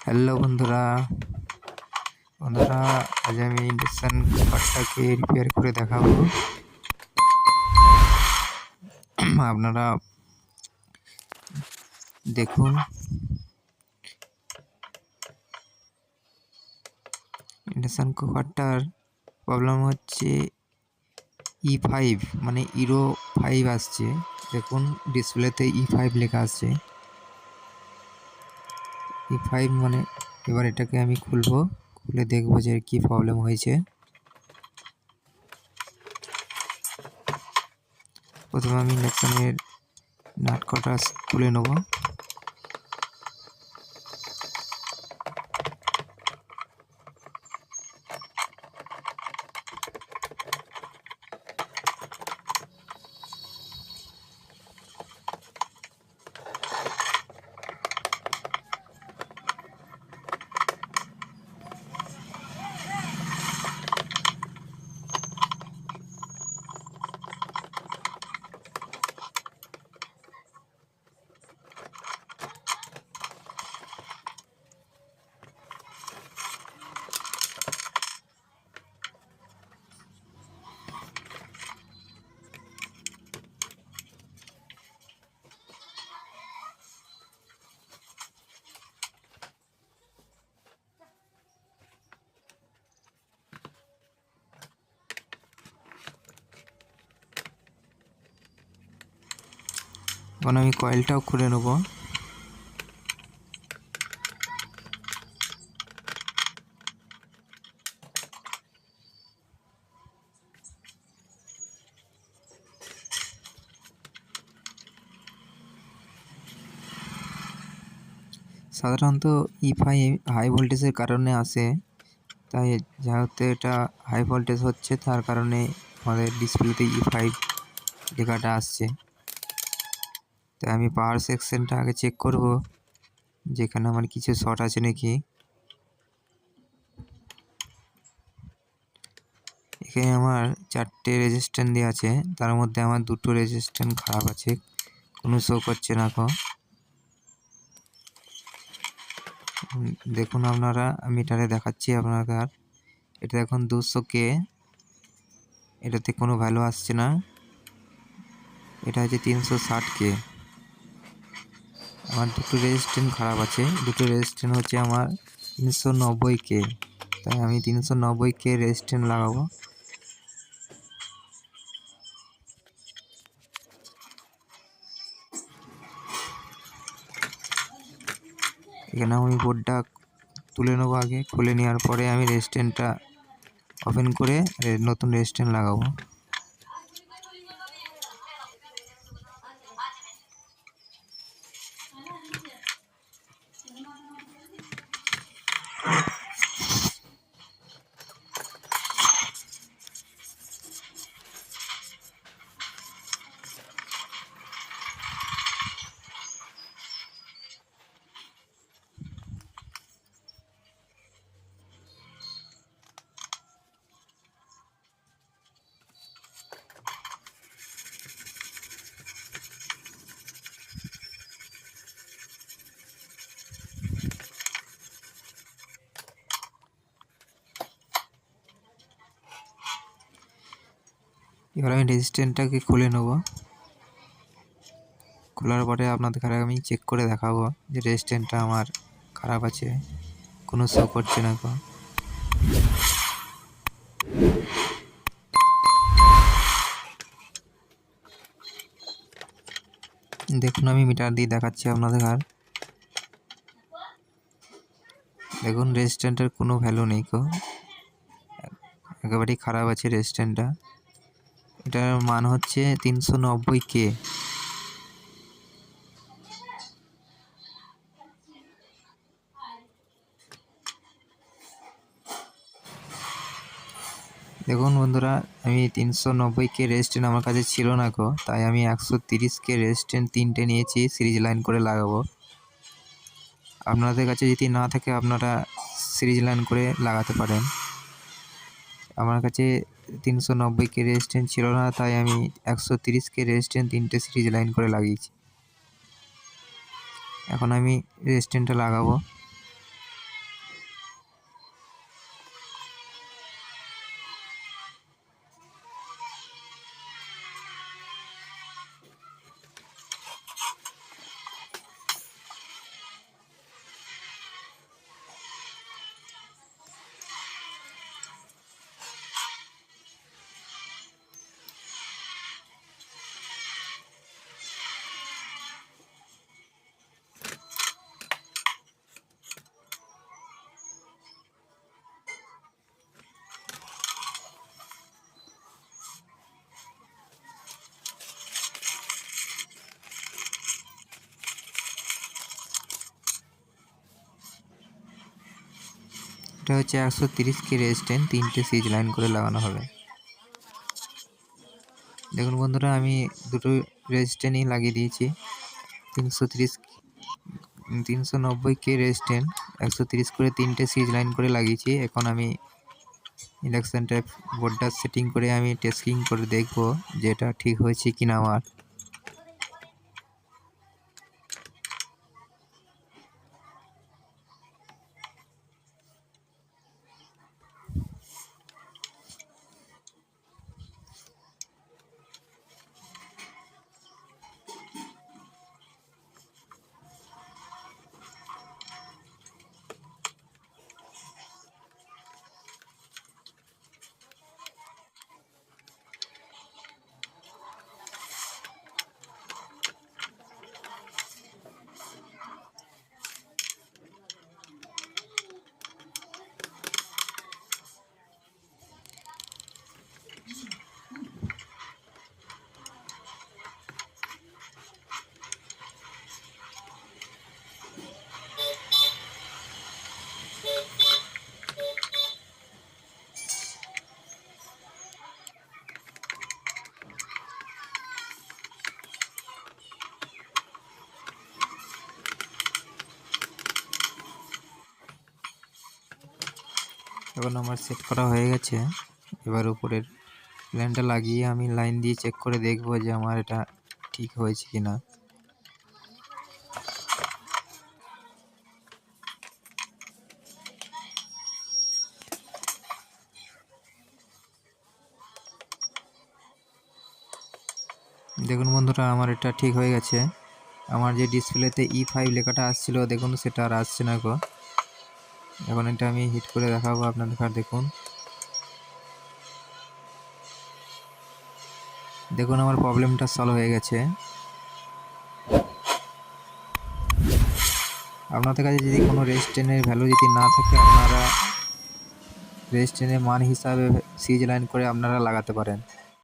Hello বন্ধুরা বন্ধুরা আজ আমি ইন্ডাকশান কুকারটাকে রিপেয়ার করে দেখাবো। আপনারা দেখুন। ইন্ডাকশান কুকারটার প্রবলেম হচ্ছে E5 মানে ইরো 5 আসছে। দেখুন ডিসপ্লেতে E5 লেখা আসছে। E5 মানে এবার এটাকে আমি খুলবো, খুলে দেখবো যে কি প্রবলেম হয়েছে। প্রথমে আমি ইন্ডাকশানের নাট কটা খুলে নেব। এখন আমি কয়েলটাও খুলে নেব। সাধারণত E5 হাই ভোল্টেজের কারণে আসে, তাই যেহেতু এটা হাই ভোল্টেজ হচ্ছে তার কারণে আমাদের ডিসপ্লেতে E5 লেখাটা আসছে। তাই আমি পাওয়ার সেকশনটা আগে চেক করব যেখানে আমার কিছু শর্ট আছে নাকি। এখানে আমার 4টে রেজিস্ট্যান্স দেওয়া আছে, তার মধ্যে আমার 2টো রেজিস্ট্যান্স খারাপ আছে, কোনো শো করছে না। দেখুন আপনারা, আমি এটারে দেখাচ্ছি আপনাদের। এটা এখন 200K, এটাতে কোনো ভ্যালু আসছে না। এটা হচ্ছে 360K। আমার 2টো রেজিস্ট্যান্স খারাপ আছে, 2টো রেজিস্ট্যান্স হচ্ছে আমার 390K, তাই আমি 390K রেজিস্ট্যান্স লাগাবো। এখানে আমি বোর্ডটা তুলে নেবো আগে, খুলে নেওয়ার পরে আমি রেজিস্ট্যান্সটা ওপেন করে নতুন রেজিস্ট্যান্স লাগাবো। এবার আমি রেজিস্ট্যান্সটাকে খুলে নেব। খোলার পরে আপনাদের আমি চেক করে দেখাবো যে রেজিস্ট্যান্সটা আমার খারাপ আছে, কোনো শো করছে না। দেখুন আমি মিটার দিয়ে দেখাচ্ছি আপনাদের। দেখুন রেজিস্ট্যান্সটার কোনো ভ্যালু নেই, একেবারেই খারাপ আছে রেজিস্ট্যান্সটা। এটার মান হচ্ছে 390K। দেখুন বন্ধুরা, আমি 390K রেজিস্ট্যান্স আমার কাছে ছিল না, তাই আমি 130K রেজিস্ট্যান্স 3টে নিয়েছি, সিরিজ লাইন করে লাগাবো। আপনাদের কাছে যদি না থাকে আপনারা সিরিজ লাইন করে লাগাতে পারেন। আমার কাছে 390K রেজিস্ট্যান্স ছিল না, তাই আমি 130K রেজিস্ট্যান্স 3টে সিরিজ লাইন করে লাগিয়েছি। এখন আমি রেজিস্ট্যান্সটা লাগাবো। এটা হচ্ছে 130K রেজিস্ট্যান্ট, 3টে সিজ লাইন করে লাগানো হবে। দেখুন বন্ধুরা, আমি দুটো রেজিস্ট্যান্টই লাগিয়ে দিয়েছি। 390K রেজিস্ট্যান্ট 130 করে 3টে সিজ লাইন করে লাগিয়েছি। এখন আমি ইন্ডাকশান টাইপ বোর্ডটা সেটিং করে আমি টেস্টিং করে দেখব যে এটা ঠিক হয়েছে কিনা আমার। এখন আমার সেট করা হয়ে গেছে। এবার উপরের প্ল্যানটা লাগিয়ে আমি লাইন দিয়ে চেক করে দেখব যে আমার এটা ঠিক হয়েছে কিনা। দেখুন বন্ধুরা, আমার এটা ঠিক হয়ে গেছে। আমার যে ডিসপ্লেতে E5 লেখাটা আসছিল দেখুন সেটা আর আসছে না গো। এখন এটা আমি হিট করে দেখাবো আপনাদের। দেখুন দেখুন আমার প্রবলেমটা সলভ হয়ে গেছে। আপনাদের কাছে যদি কোনো রেজিস্ট্যান্টের ভ্যালু যদি না থাকে, আপনারা রেজিস্ট্যান্টের মান হিসাবে সিজ লাইন করে আপনারা লাগাতে পারেন।